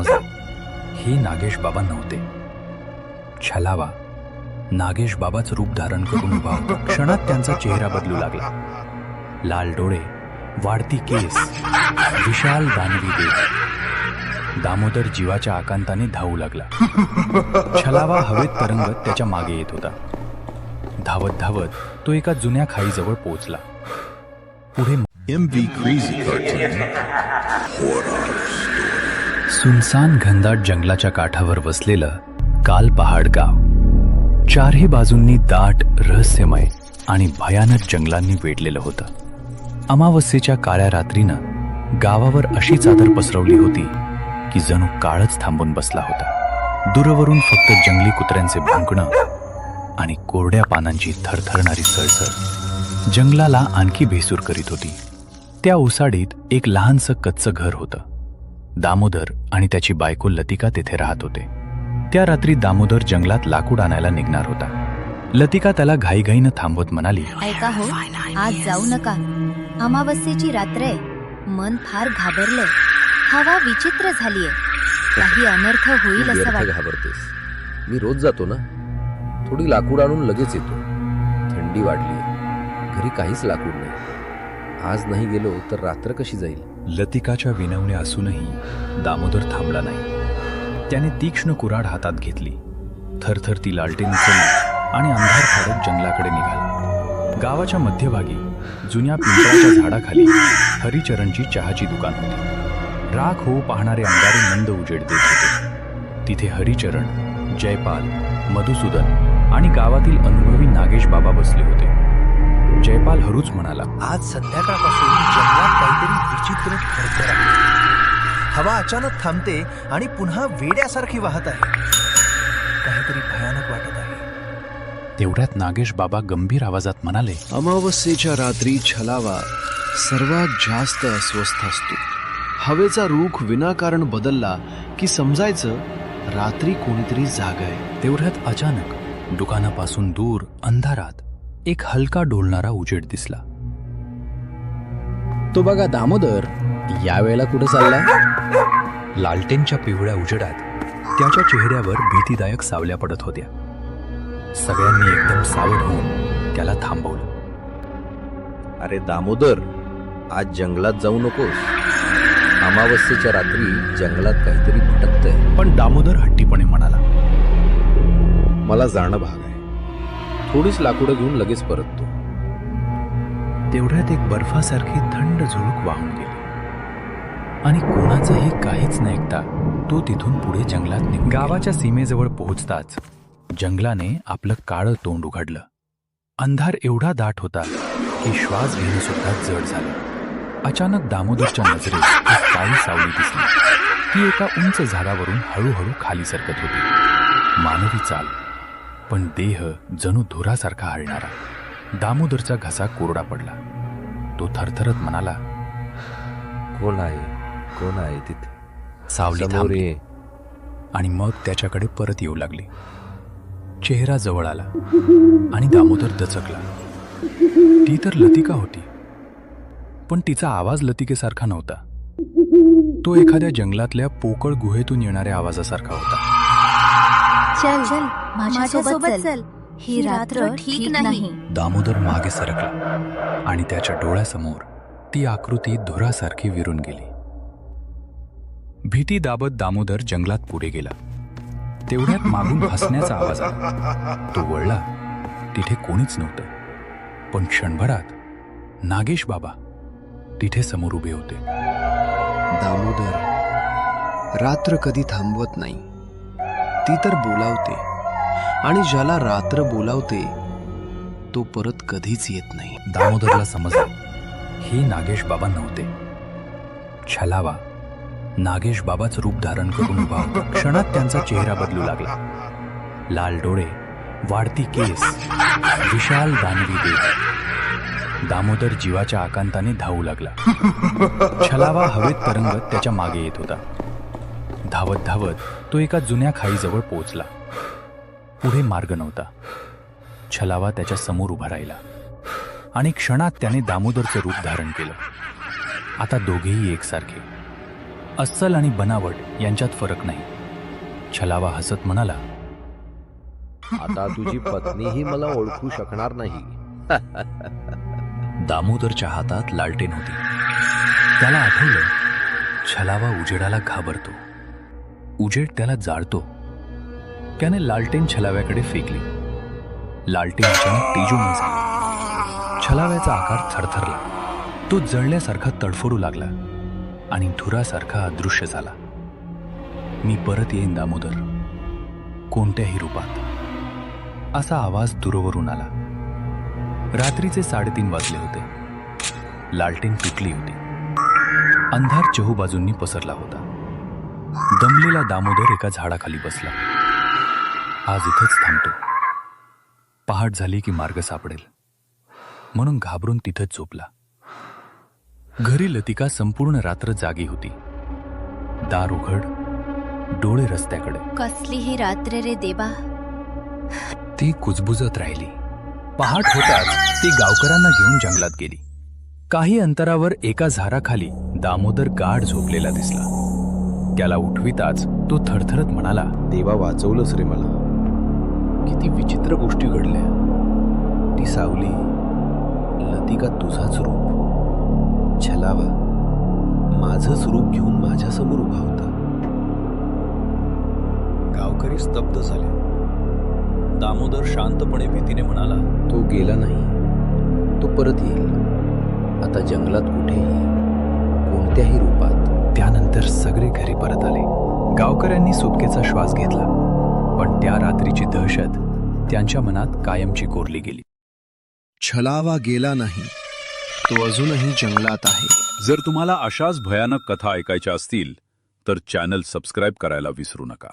समजलं, हे नागेश बाबा नव्हते. छलावा नागेश बाबाच रूप धारण करून उभा होता. क्षणात त्यांचा चेहरा बदलू लागला. लाल डोळे, वाढती केस, विशाल दानवी देह. दामोदर जीवाच्या आकांताने धावू लागला. छलावा हवेत तरंगत त्याच्या मागे येत होता. धावत धावत तो एका जुन्या खाईजवळ पोहोचला. पुढे MV Crazy Cartoon. सुनसान घनदाट जंगलाच्या काठावर वसलेलं काल पहाड गाव. चारही बाजूंनी दाट, रहस्यमय आणि भयानक जंगलांनी वेढलेलं होतं. अमावस्येच्या काळ्या रात्रीनं गावावर अशी चादर पसरवली होती की जणू काळच थांबून बसला होता. दूरवरून फक्त जंगली कुत्र्यांचे भुंकणं आणि कोरड्या पानांची थरथरणारी सळसळ जंगलाला आणखी भेसूर करीत होती. त्या ओसाडीत एक लहानसं कच्चं घर होतं. दामोदर आणि त्याची बायको लतिका तिथे राहत होते. त्या रात्री दामोदर जंगलात लाकूड आणायला निघणार होता. लतिका त्याला घाईघाईनं थांबवत म्हणाली, ऐका हो, आज जाऊ नका. अमावस्येची रात्र आहे. मन फार घाबरलंय. हवा विचित्र झालीये. काही अनर्थ होईल असं वाटतं. घाबरतेस? मी रोज जातो ना. थोडी लाकूड आणून लगेच येतो. थंडी वाढली, घरी काहीच लाकूड नाही. आज नाही गेलो तर रात्र कशी जाईल? लतिकाच्या विनवण्या असूनही दामोदर थांबला नाही. त्याने तीक्ष्ण कुऱ्हाड हातात घेतली. थरथर ती लालटेन उचलली आणि अंधार फाडत जंगलाकडे निघाला. गावाच्या मध्यभागी जुन्या पिंपळाच्या झाडाखाली हरिचरणची चहाची दुकान होती. राख होऊ पाहणारे अंगारे मंद उजेड देत होते. तिथे हरिचरण, जयपाल, मधुसूदन आणि गावातील अनुभवी नागेश बाबा बसले होते. जयपाल हरूच म्हणाला, आज संध्याकाळपासून जंगलात काहीतरी विचित्र थरथर आहे. हवा अचानक थांबते आणि पुन्हा वेड्यासारखी वाहत आहे. काहीतरी भयानक वाटत आहे. तेवढ्यात नागेश बाबा गंभीर आवाजात म्हणाले, अमावस्येच्या रात्री छलावा सर्वात जास्त अस्वस्थ असतो. हवेचा रूख विनाकारण बदलला की समजायचं रात्री कोणीतरी जाग आहे. तेवढ्यात अचानक दुकानापासून दूर अंधारात एक हलका डोलणारा उजेड दिसला. तो बघा दामोदर, यावेळेला कुठे चालला? लालटेनच्या पिवळ्या उजेडात त्याच्या चेहऱ्यावर भीतीदायक सावल्या पडत होत्या. सगळ्यांनी एकदम सावध होऊन त्याला थांबवलं. अरे दामोदर, आज जंगलात जाऊ नकोस. अमावस्येच्या रात्री जंगलात काहीतरी भटकतंय. पण दामोदर हट्टीपणे म्हणाला, मला जाणं भाग आहे. थोडीच लाकडं घेऊन लगेच परततो. तेवढ्यात एक बर्फासारखी थंड झुळूक वाहून गेली आणि कोणाचंही काहीच न ऐकता तो तिथून पुढे जंगलात निघून गेला. गावाच्या सीमेजवळ पोहोचताच जंगलाने आपलं काळं तोंड उघडलं. अंधार एवढा दाट होता की श्वास घेणं सुद्धा जड झालं. अचानक दामोदरच्या नजरेत एक काळी सावली दिसली. ती एका उंच झाडावरून हळूहळू खाली सरकत होती. मानवी चाल, पण देह जणू धुरासारखा हलणारा. दामोदरचा घसा कोरडा पडला. तो थरथरत म्हणाला, कोण आहे? कोण आहे तिथे? सावली समोर थांबली ये. आणि मग त्याच्याकडे परत येऊ लागली. चेहरा जवळ आला आणि दामोदर दचकला. ती तर लतिका होती, पण तिचा आवाज लतिकेसारखा नव्हता. तो एखाद्या जंगलातल्या पोकळ गुहेतून येणाऱ्या आवाजासारखा होता. चल चल, माझ्यासोबत चल. ही रात्र ठीक नाही. दामोदर मागे सरकला आणि त्याच्या डोळ्यासमोर ती आकृती धुरासारखी विरून गेली. भीती दाबत दामोदर जंगलात पुढे गेला. तेवढ्यात मागून हसण्याचा आवाज आला. तो वळला. तिथे कोणीच नव्हतं. पण क्षणभरात नागेश बाबा तिथे समोर उभे होते. दामोदर, रात्र कधी थांबवत नाही. ती तर बोलावते आणि ज्याला रात्र बोलावते तो परत कधीच येत नाही. दामोदरला समजलं, हे नागेश बाबा नव्हते. छलावा नागेश बाबाच रूप धारण करून उभा होता. क्षणात त्यांचा चेहरा बदलू लागला. लाल डोळे, वाढती केस, विशाल दानवी देह. दामोदर जीवाच्या आकांताने धावू लागला. छलावा हवेत तरंगत त्याच्या मागे येत होता. धावत धावत तो एका जुन्या खाईजवळ पोहोचला. पुढे मार्ग नव्हता. छलावा त्याच्या समोर उभा राहिला आणि क्षणात त्याने दामोदरचं रूप धारण केलं. आता दोघेही एकसारखे, अस्सल आणि बनावट यांच्यात फरक नाही. छलावा हसत म्हणाला, आता तुझी पत्नीही मला ओळखू शकणार नाही. दामोदरच्या हातात लालटेन होती. त्याला आठवलं, छलावा उजेडाला घाबरतो, उजेड त्याला जाळतो. त्याने लालटेन छलाव्याकडे फेकली. लालटेन अचानक तेजोमय झाली. छलाव्याचा आकार थरथरला. तो जळल्यासारखा तडफडू लागला आणि धुरासारखा अदृश्य झाला. मी परत येईन दामोदर, कोणत्याही रूपात, असा आवाज दूरवरून आला. रात्रीचे 3:30 वाजले होते. लालटेन पेटली होती. अंधार चहूबाजूंनी पसरला होता. दमलेला दामोदर एका झाडाखाली बसला. आज इथंच थांबतो. पहाट झाली की मार्ग सापडेल म्हणून घाबरून तिथंच झोपला. घरी लतिका संपूर्ण रात्र जागी होती. दार उघड, डोळे रस्त्याकडे. कसली ही रात्र रे देवा. ती कुजबुजत राहिली. पहाट होताच ती गावकऱ्यांना घेऊन जंगलात गेली. काही अंतरावर एका झाडाखाली दामोदर गाढ झोपलेला दिसला. त्याला उठविताच तो थरथरत म्हणाला, देवा वाचवलंच रे मला. किती विचित्र गोष्टी घडल्या. ती सावली, लतिका तुझाच रूप, छलावा माझंच रूप घेऊन माझ्यासमोर उभा होता. गावकरी स्तब्ध झाले. दामोदर शांतपणे भीतीने म्हणाला, तो गेला नाही, तो परत येईल. आता जंगलात कुठेही, कोणत्याही रूपात. त्यानंतर सगळे घरी परत आले. गावकऱ्यांनी सुटकेचा श्वास घेतला, पण त्या रात्रीची दहशत त्यांच्या मनात कायमची कोरली गेली. छलावा गेला नाही, तो अजूनही जंगलात आहे. जर तुम्हाला अशाच भयानक कथा ऐकायच्या असतील तर चॅनल सबस्क्राईब करायला विसरू नका.